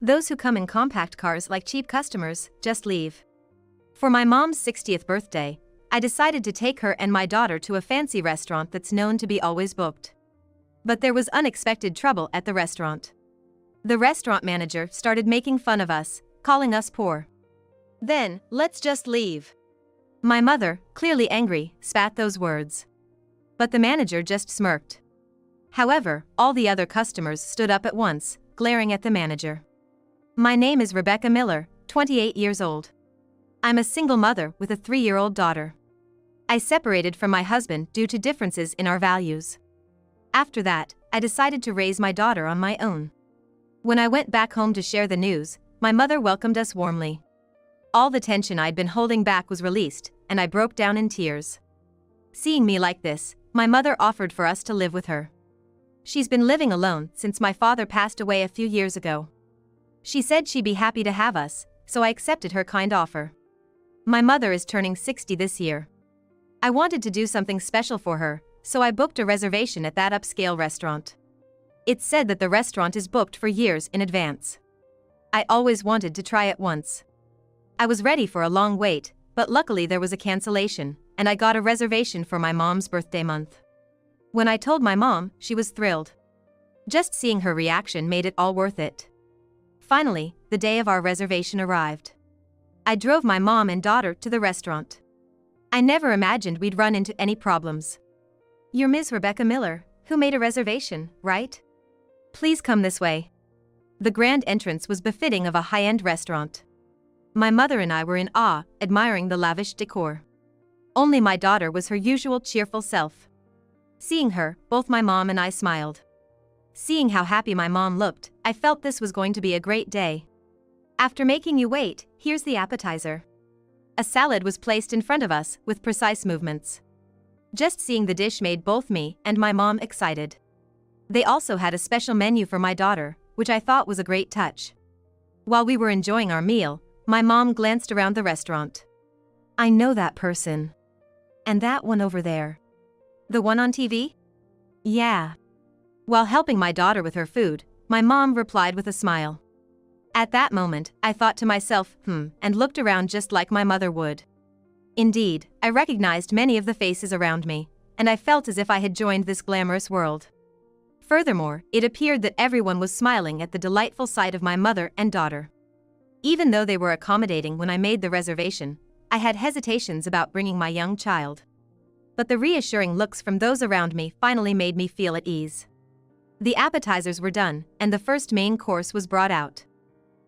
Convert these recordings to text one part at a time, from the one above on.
Those who come in compact cars like cheap customers just leave. For my mom's 60th birthday, I decided to take her and my daughter to a fancy restaurant that's known to be always booked. But there was unexpected trouble at the restaurant. The restaurant manager started making fun of us, calling us poor. Then, let's just leave. My mother, clearly angry, spat those words. But the manager just smirked. However, all the other customers stood up at once, glaring at the manager. My name is Rebecca Miller, 28 years old. I'm a single mother with a 3-year-old daughter. I separated from my husband due to differences in our values. After that, I decided to raise my daughter on my own. When I went back home to share the news, my mother welcomed us warmly. All the tension I'd been holding back was released, and I broke down in tears. Seeing me like this, my mother offered for us to live with her. She's been living alone since my father passed away a few years ago. She said she'd be happy to have us, so I accepted her kind offer. My mother is turning 60 this year. I wanted to do something special for her, so I booked a reservation at that upscale restaurant. It's said that the restaurant is booked for years in advance. I always wanted to try it once. I was ready for a long wait, but luckily there was a cancellation, and I got a reservation for my mom's birthday month. When I told my mom, she was thrilled. Just seeing her reaction made it all worth it. Finally, the day of our reservation arrived. I drove my mom and daughter to the restaurant. I never imagined we'd run into any problems. You're Ms. Rebecca Miller, who made a reservation, right? Please come this way. The grand entrance was befitting of a high-end restaurant. My mother and I were in awe, admiring the lavish decor. Only my daughter was her usual cheerful self. Seeing her, both my mom and I smiled. Seeing how happy my mom looked, I felt this was going to be a great day. After making you wait, here's the appetizer. A salad was placed in front of us with precise movements. Just seeing the dish made both me and my mom excited. They also had a special menu for my daughter, which I thought was a great touch. While we were enjoying our meal, my mom glanced around the restaurant. I know that person. And that one over there. The one on TV? Yeah. While helping my daughter with her food, my mom replied with a smile. At that moment, I thought to myself, and looked around just like my mother would. Indeed, I recognized many of the faces around me, and I felt as if I had joined this glamorous world. Furthermore, it appeared that everyone was smiling at the delightful sight of my mother and daughter. Even though they were accommodating when I made the reservation, I had hesitations about bringing my young child. But the reassuring looks from those around me finally made me feel at ease. The appetizers were done, and the first main course was brought out.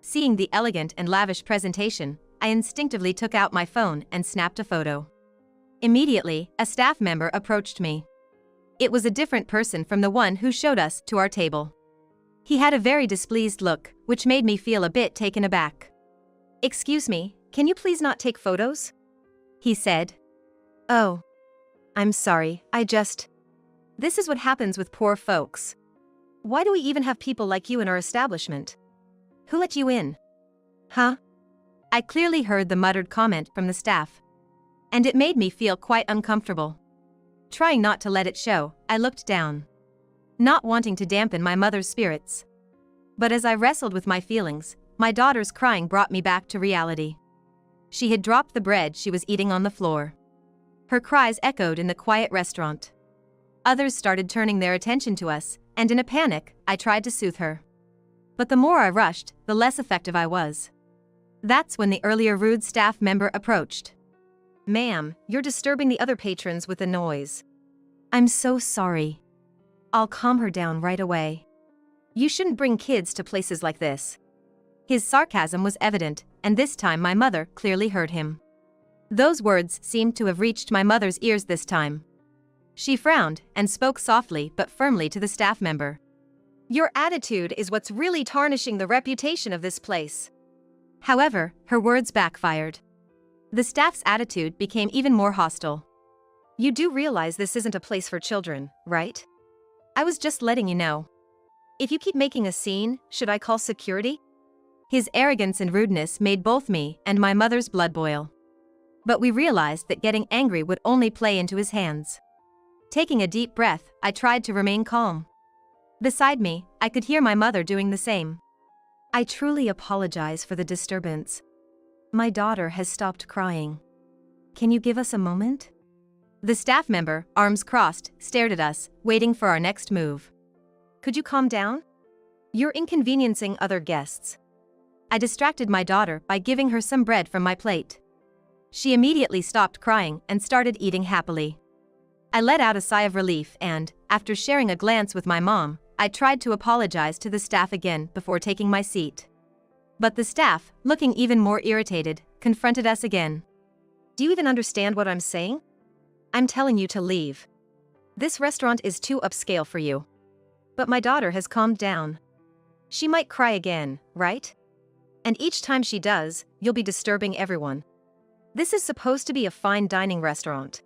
Seeing the elegant and lavish presentation, I instinctively took out my phone and snapped a photo. Immediately, a staff member approached me. It was a different person from the one who showed us to our table. He had a very displeased look, which made me feel a bit taken aback. "Excuse me, can you please not take photos?" he said. "Oh. I'm sorry, This is what happens with poor folks. Why do we even have people like you in our establishment? Who let you in?" "Huh?" I clearly heard the muttered comment from the staff. And it made me feel quite uncomfortable. Trying not to let it show, I looked down. Not wanting to dampen my mother's spirits. But as I wrestled with my feelings, my daughter's crying brought me back to reality. She had dropped the bread she was eating on the floor. Her cries echoed in the quiet restaurant. Others started turning their attention to us, and in a panic, I tried to soothe her. But the more I rushed, the less effective I was. That's when the earlier rude staff member approached. "Ma'am, you're disturbing the other patrons with the noise." "I'm so sorry. I'll calm her down right away. You shouldn't bring kids to places like this." His sarcasm was evident, and this time my mother clearly heard him. Those words seemed to have reached my mother's ears this time. She frowned and spoke softly but firmly to the staff member. "Your attitude is what's really tarnishing the reputation of this place." However, her words backfired. The staff's attitude became even more hostile. "You do realize this isn't a place for children, right? I was just letting you know. If you keep making a scene, should I call security?" His arrogance and rudeness made both me and my mother's blood boil. But we realized that getting angry would only play into his hands. Taking a deep breath, I tried to remain calm. Beside me, I could hear my mother doing the same. I truly apologize for the disturbance. My daughter has stopped crying. Can you give us a moment? The staff member, arms crossed, stared at us, waiting for our next move. Could you calm down? You're inconveniencing other guests. I distracted my daughter by giving her some bread from my plate. She immediately stopped crying and started eating happily. I let out a sigh of relief and, after sharing a glance with my mom, I tried to apologize to the staff again before taking my seat. But the staff, looking even more irritated, confronted us again. Do you even understand what I'm saying? I'm telling you to leave. This restaurant is too upscale for you. But my daughter has calmed down. She might cry again, right? And each time she does, you'll be disturbing everyone. This is supposed to be a fine dining restaurant.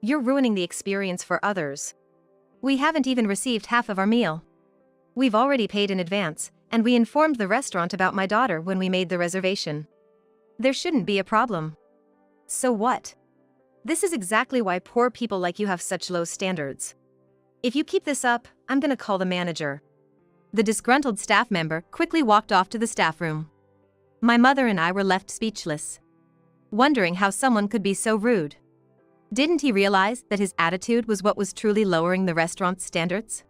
You're ruining the experience for others. We haven't even received half of our meal. We've already paid in advance, and we informed the restaurant about my daughter when we made the reservation. There shouldn't be a problem. So what? This is exactly why poor people like you have such low standards. If you keep this up, I'm gonna call the manager. The disgruntled staff member quickly walked off to the staff room. My mother and I were left speechless, wondering how someone could be so rude. Didn't he realize that his attitude was what was truly lowering the restaurant's standards?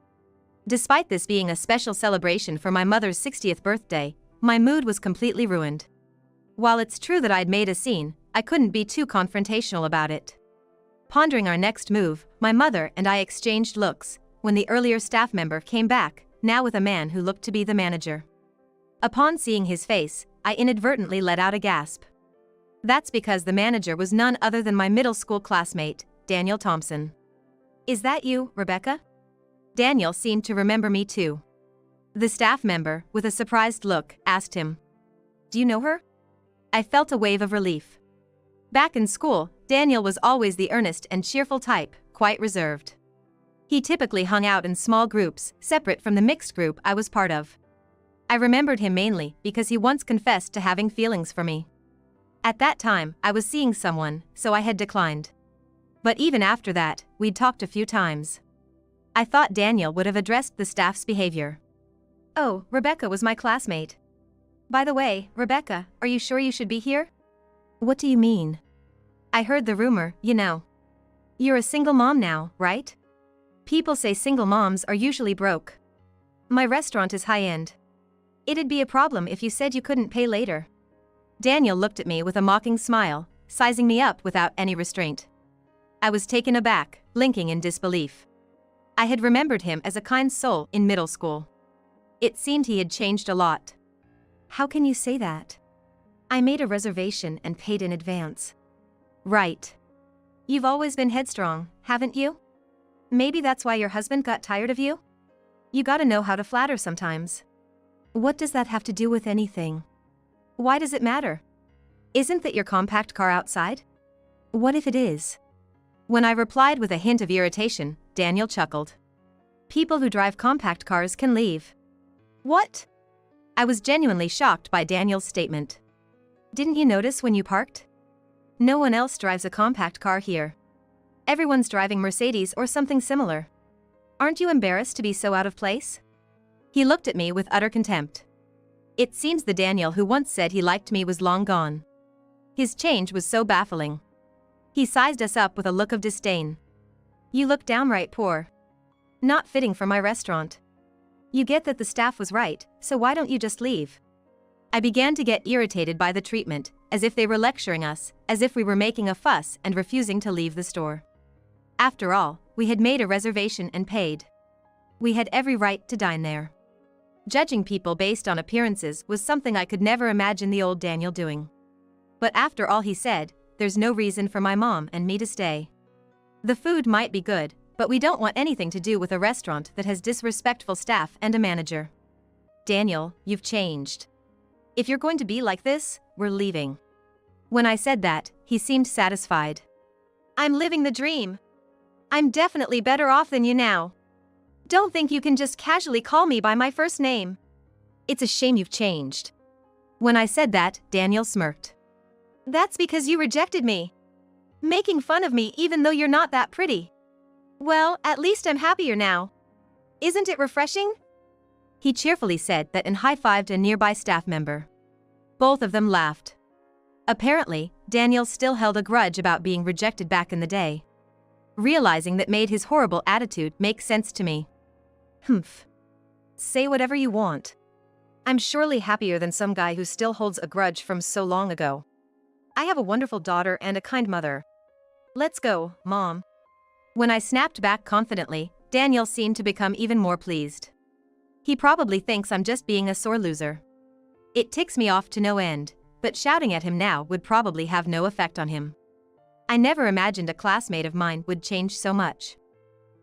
Despite this being a special celebration for my mother's 60th birthday, my mood was completely ruined. While it's true that I'd made a scene, I couldn't be too confrontational about it. Pondering our next move, my mother and I exchanged looks when the earlier staff member came back, now with a man who looked to be the manager. Upon seeing his face, I inadvertently let out a gasp. That's because the manager was none other than my middle school classmate, Daniel Thompson. Is that you, Rebecca? Daniel seemed to remember me too. The staff member, with a surprised look, asked him, "Do you know her?" I felt a wave of relief. Back in school, Daniel was always the earnest and cheerful type, quite reserved. He typically hung out in small groups, separate from the mixed group I was part of. I remembered him mainly because he once confessed to having feelings for me. At that time, I was seeing someone, so I had declined. But even after that, we'd talked a few times. I thought Daniel would have addressed the staff's behavior. "Oh, Rebecca was my classmate. By the way, Rebecca, are you sure you should be here?" "What do you mean?" "I heard the rumor, you know. You're a single mom now, right? People say single moms are usually broke. My restaurant is high-end. It'd be a problem if you said you couldn't pay later." Daniel looked at me with a mocking smile, sizing me up without any restraint. I was taken aback, blinking in disbelief. I had remembered him as a kind soul in middle school. It seemed he had changed a lot. "How can you say that? I made a reservation and paid in advance." "Right. You've always been headstrong, haven't you? Maybe that's why your husband got tired of you? You gotta know how to flatter sometimes." "What does that have to do with anything? Why does it matter? Isn't that your compact car outside? What if it is?" When I replied with a hint of irritation, Daniel chuckled. "People who drive compact cars can leave." "What?" I was genuinely shocked by Daniel's statement. "Didn't you notice when you parked? No one else drives a compact car here. Everyone's driving Mercedes or something similar. Aren't you embarrassed to be so out of place?" He looked at me with utter contempt. It seems the Daniel who once said he liked me was long gone. His change was so baffling. He sized us up with a look of disdain. "You look downright poor. Not fitting for my restaurant. You get that the staff was right, so why don't you just leave?" I began to get irritated by the treatment, as if they were lecturing us, as if we were making a fuss and refusing to leave the store. After all, we had made a reservation and paid. We had every right to dine there. Judging people based on appearances was something I could never imagine the old Daniel doing. But after all he said, there's no reason for my mom and me to stay. The food might be good, but we don't want anything to do with a restaurant that has disrespectful staff and a manager. "Daniel, you've changed. If you're going to be like this, we're leaving." When I said that, he seemed satisfied. "I'm living the dream. I'm definitely better off than you now. Don't think you can just casually call me by my first name. It's a shame you've changed." When I said that, Daniel smirked. "That's because you rejected me. Making fun of me even though you're not that pretty. Well, at least I'm happier now. Isn't it refreshing?" He cheerfully said that and high-fived a nearby staff member. Both of them laughed. Apparently, Daniel still held a grudge about being rejected back in the day. Realizing that made his horrible attitude make sense to me. Humph. Say whatever you want. I'm surely happier than some guy who still holds a grudge from so long ago. I have a wonderful daughter and a kind mother. Let's go, Mom. When I snapped back confidently, Daniel seemed to become even more pleased. He probably thinks I'm just being a sore loser. It ticks me off to no end, but shouting at him now would probably have no effect on him. I never imagined a classmate of mine would change so much.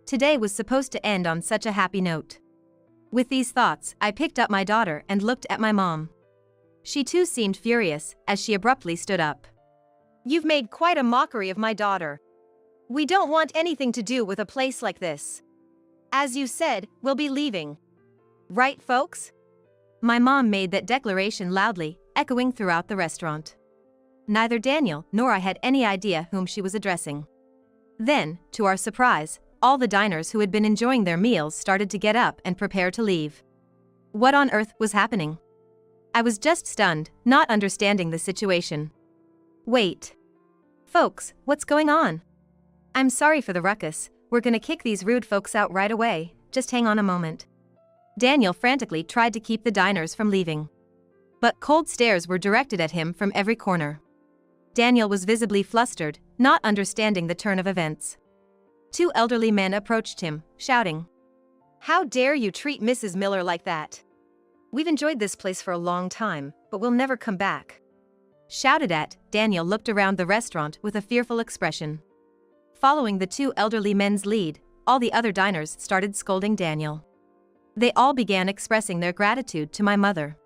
Today was supposed to end on such a happy note. With these thoughts, I picked up my daughter and looked at my mom. She too seemed furious, as she abruptly stood up. You've made quite a mockery of my daughter. We don't want anything to do with a place like this. As you said, we'll be leaving. Right, folks? My mom made that declaration loudly, echoing throughout the restaurant. Neither Daniel nor I had any idea whom she was addressing. Then, to our surprise, all the diners who had been enjoying their meals started to get up and prepare to leave. What on earth was happening? I was just stunned, not understanding the situation. Wait. Folks, what's going on? I'm sorry for the ruckus, we're gonna kick these rude folks out right away, just hang on a moment. Daniel frantically tried to keep the diners from leaving. But cold stares were directed at him from every corner. Daniel was visibly flustered, not understanding the turn of events. Two elderly men approached him, shouting, "How dare you treat Mrs. Miller like that? We've enjoyed this place for a long time, but we'll never come back." Shouted at, Daniel looked around the restaurant with a fearful expression. Following the two elderly men's lead, all the other diners started scolding Daniel. They all began expressing their gratitude to my mother.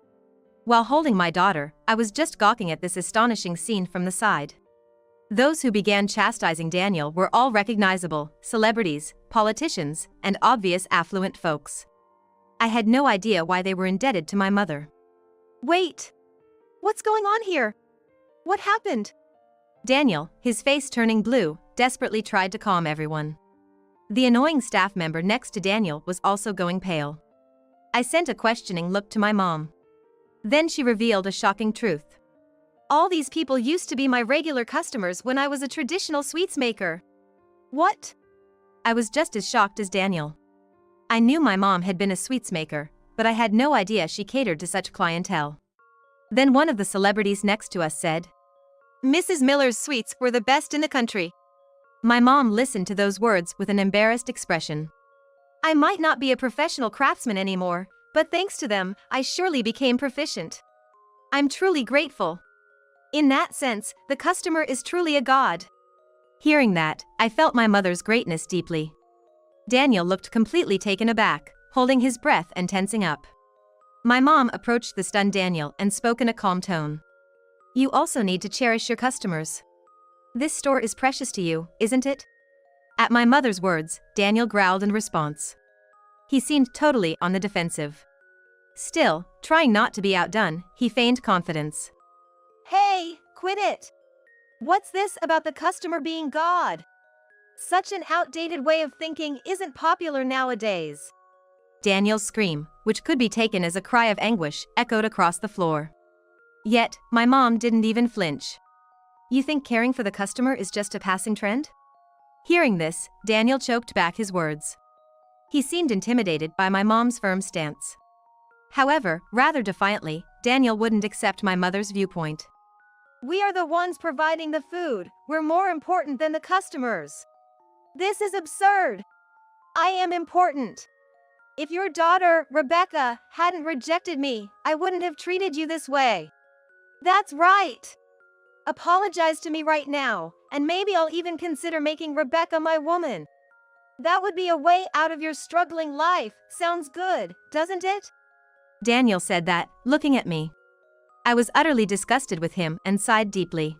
While holding my daughter, I was just gawking at this astonishing scene from the side. Those who began chastising Daniel were all recognizable celebrities, politicians, and obvious affluent folks. I had no idea why they were indebted to my mother. Wait! What's going on here? What happened? Daniel, his face turning blue, desperately tried to calm everyone. The annoying staff member next to Daniel was also going pale. I sent a questioning look to my mom. Then she revealed a shocking truth. All these people used to be my regular customers when I was a traditional sweets maker. What? I was just as shocked as Daniel. I knew my mom had been a sweets maker, but I had no idea she catered to such clientele. Then one of the celebrities next to us said, "Mrs. Miller's sweets were the best in the country." My mom listened to those words with an embarrassed expression. I might not be a professional craftsman anymore, but thanks to them, I surely became proficient. I'm truly grateful. In that sense, the customer is truly a god. Hearing that, I felt my mother's greatness deeply. Daniel looked completely taken aback, holding his breath and tensing up. My mom approached the stunned Daniel and spoke in a calm tone. You also need to cherish your customers. This store is precious to you, isn't it? At my mother's words, Daniel growled in response. He seemed totally on the defensive. Still, trying not to be outdone, he feigned confidence. Hey, quit it! What's this about the customer being God? Such an outdated way of thinking isn't popular nowadays. Daniel's scream, which could be taken as a cry of anguish, echoed across the floor. Yet, my mom didn't even flinch. You think caring for the customer is just a passing trend? Hearing this, Daniel choked back his words. He seemed intimidated by my mom's firm stance. However, rather defiantly, Daniel wouldn't accept my mother's viewpoint. We are the ones providing the food. We're more important than the customers. This is absurd. I am important. If your daughter, Rebecca, hadn't rejected me, I wouldn't have treated you this way. That's right. Apologize to me right now, and maybe I'll even consider making Rebecca my woman. That would be a way out of your struggling life. Sounds good, doesn't it? Daniel said that, looking at me. I was utterly disgusted with him and sighed deeply.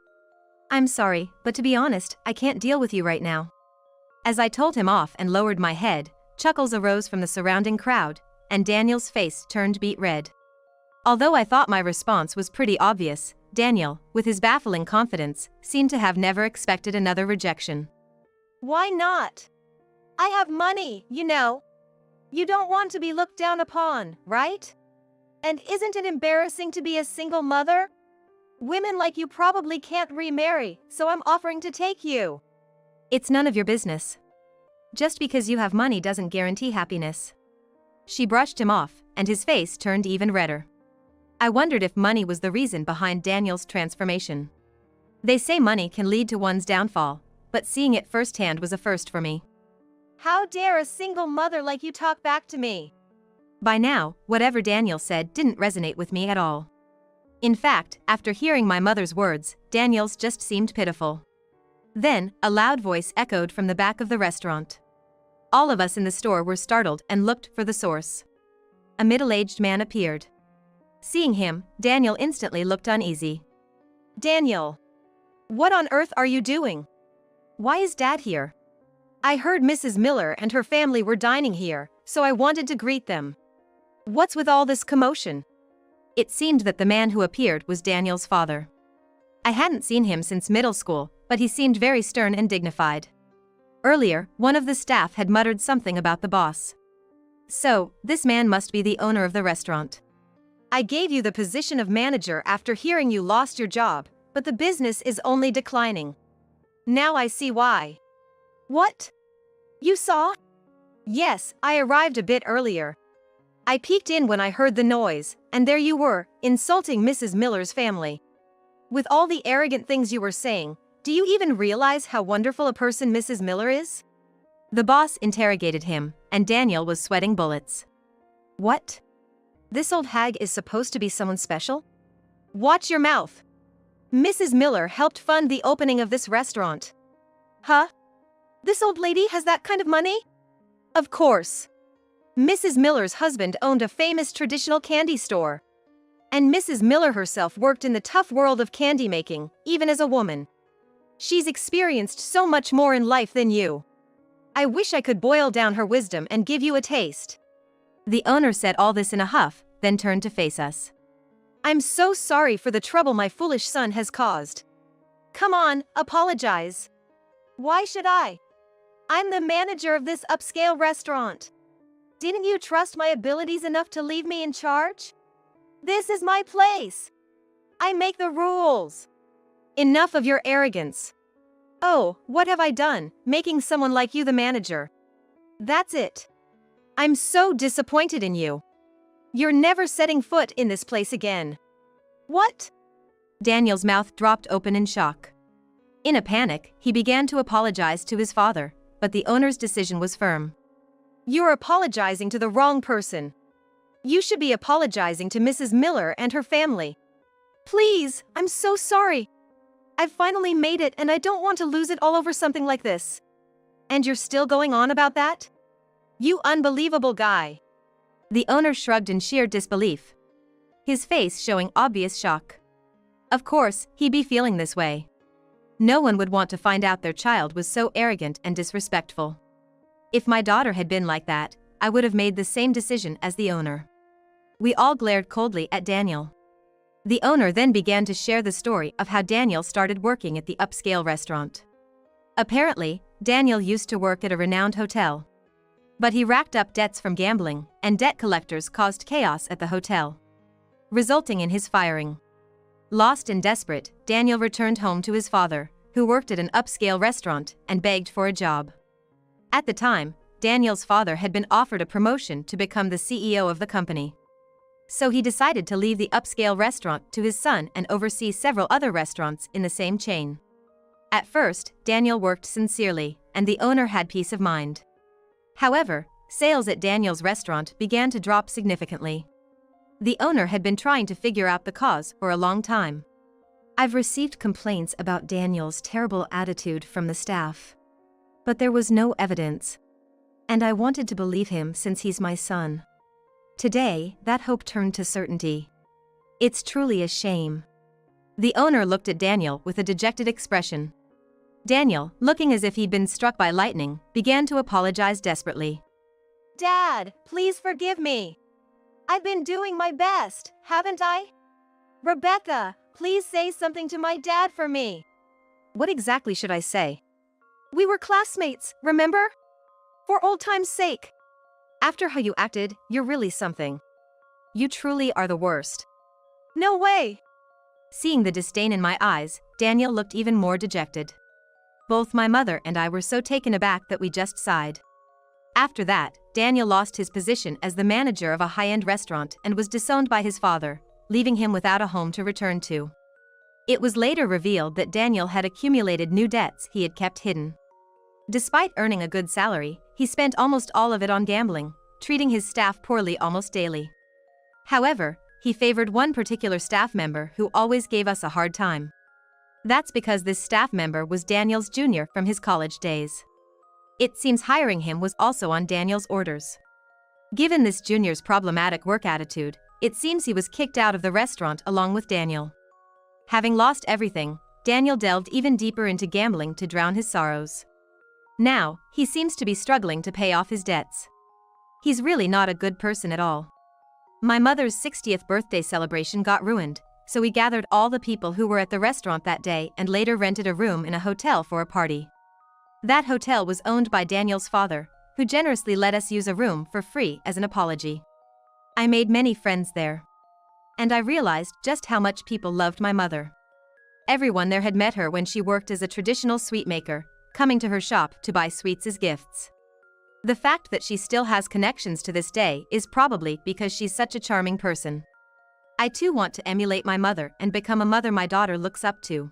I'm sorry, but to be honest, I can't deal with you right now. As I told him off and lowered my head, chuckles arose from the surrounding crowd, and Daniel's face turned beet red. Although I thought my response was pretty obvious, Daniel, with his baffling confidence, seemed to have never expected another rejection. Why not? I have money, you know. You don't want to be looked down upon, right? And isn't it embarrassing to be a single mother? Women like you probably can't remarry, so I'm offering to take you. It's none of your business. Just because you have money doesn't guarantee happiness. She brushed him off, and his face turned even redder. I wondered if money was the reason behind Daniel's transformation. They say money can lead to one's downfall, but seeing it firsthand was a first for me. How dare a single mother like you talk back to me? By now, whatever Daniel said didn't resonate with me at all. In fact, after hearing my mother's words, Daniel's just seemed pitiful. Then, a loud voice echoed from the back of the restaurant. All of us in the store were startled and looked for the source. A middle-aged man appeared. Seeing him, Daniel instantly looked uneasy. Daniel! What on earth are you doing? Why is Dad here? I heard Mrs. Miller and her family were dining here, so I wanted to greet them. What's with all this commotion? It seemed that the man who appeared was Daniel's father. I hadn't seen him since middle school, but he seemed very stern and dignified. Earlier, one of the staff had muttered something about the boss. So, this man must be the owner of the restaurant. I gave you the position of manager after hearing you lost your job, but the business is only declining. Now I see why. What? You saw? Yes, I arrived a bit earlier. I peeked in when I heard the noise, and there you were, insulting Mrs. Miller's family. With all the arrogant things you were saying, do you even realize how wonderful a person Mrs. Miller is? The boss interrogated him, and Daniel was sweating bullets. What? This old hag is supposed to be someone special? Watch your mouth. Mrs. Miller helped fund the opening of this restaurant. Huh? This old lady has that kind of money? Of course. Mrs. Miller's husband owned a famous traditional candy store. And Mrs. Miller herself worked in the tough world of candy making, even as a woman. She's experienced so much more in life than you. I wish I could boil down her wisdom and give you a taste. The owner said all this in a huff, then turned to face us. I'm so sorry for the trouble my foolish son has caused. Come on, apologize. Why should I? I'm the manager of this upscale restaurant. Didn't you trust my abilities enough to leave me in charge? This is my place. I make the rules. Enough of your arrogance. Oh, what have I done, making someone like you the manager? That's it. I'm so disappointed in you. You're never setting foot in this place again. What? Daniel's mouth dropped open in shock. In a panic, he began to apologize to his father, but the owner's decision was firm. You're apologizing to the wrong person. You should be apologizing to Mrs. Miller and her family. Please, I'm so sorry. I've finally made it and I don't want to lose it all over something like this. And you're still going on about that? You unbelievable guy. The owner shrugged in sheer disbelief, his face showing obvious shock. Of course, he'd be feeling this way. No one would want to find out their child was so arrogant and disrespectful. If my daughter had been like that, I would have made the same decision as the owner. We all glared coldly at Daniel. The owner then began to share the story of how Daniel started working at the upscale restaurant. Apparently, Daniel used to work at a renowned hotel. But he racked up debts from gambling, and debt collectors caused chaos at the hotel, resulting in his firing. Lost and desperate, Daniel returned home to his father, who worked at an upscale restaurant, and begged for a job. At the time, Daniel's father had been offered a promotion to become the CEO of the company. So he decided to leave the upscale restaurant to his son and oversee several other restaurants in the same chain. At first, Daniel worked sincerely, and the owner had peace of mind. However, sales at Daniel's restaurant began to drop significantly. The owner had been trying to figure out the cause for a long time. I've received complaints about Daniel's terrible attitude from the staff. But there was no evidence. And I wanted to believe him since he's my son. Today, that hope turned to certainty. It's truly a shame. The owner looked at Daniel with a dejected expression. Daniel, looking as if he'd been struck by lightning, began to apologize desperately. Dad, please forgive me. I've been doing my best, haven't I? Rebecca, please say something to my dad for me. What exactly should I say? We were classmates, remember? For old time's sake. After how you acted, you're really something. You truly are the worst. No way! Seeing the disdain in my eyes, Daniel looked even more dejected. Both my mother and I were so taken aback that we just sighed. After that, Daniel lost his position as the manager of a high-end restaurant and was disowned by his father, leaving him without a home to return to. It was later revealed that Daniel had accumulated new debts he had kept hidden. Despite earning a good salary, he spent almost all of it on gambling, treating his staff poorly almost daily. However, he favored one particular staff member who always gave us a hard time. That's because this staff member was Daniel's junior from his college days. It seems hiring him was also on Daniel's orders. Given this junior's problematic work attitude, it seems he was kicked out of the restaurant along with Daniel. Having lost everything, Daniel delved even deeper into gambling to drown his sorrows. Now, he seems to be struggling to pay off his debts. He's really not a good person at all. My mother's 60th birthday celebration got ruined, so we gathered all the people who were at the restaurant that day and later rented a room in a hotel for a party. That hotel was owned by Daniel's father, who generously let us use a room for free as an apology. I made many friends there. And I realized just how much people loved my mother. Everyone there had met her when she worked as a traditional sweet maker, coming to her shop to buy sweets as gifts. The fact that she still has connections to this day is probably because she's such a charming person. I too want to emulate my mother and become a mother my daughter looks up to.